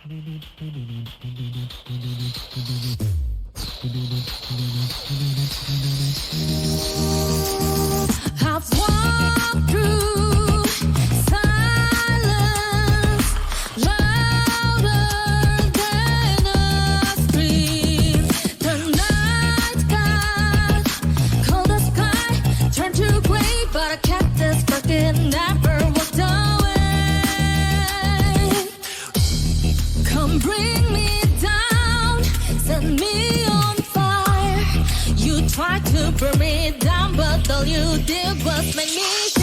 I've walked through silence louder than a stream. The night got colder, sky turned to gray, but I kept this fucking never walked away. Come bring me down, set me on fire. You tried to burn me down, but all you did was make me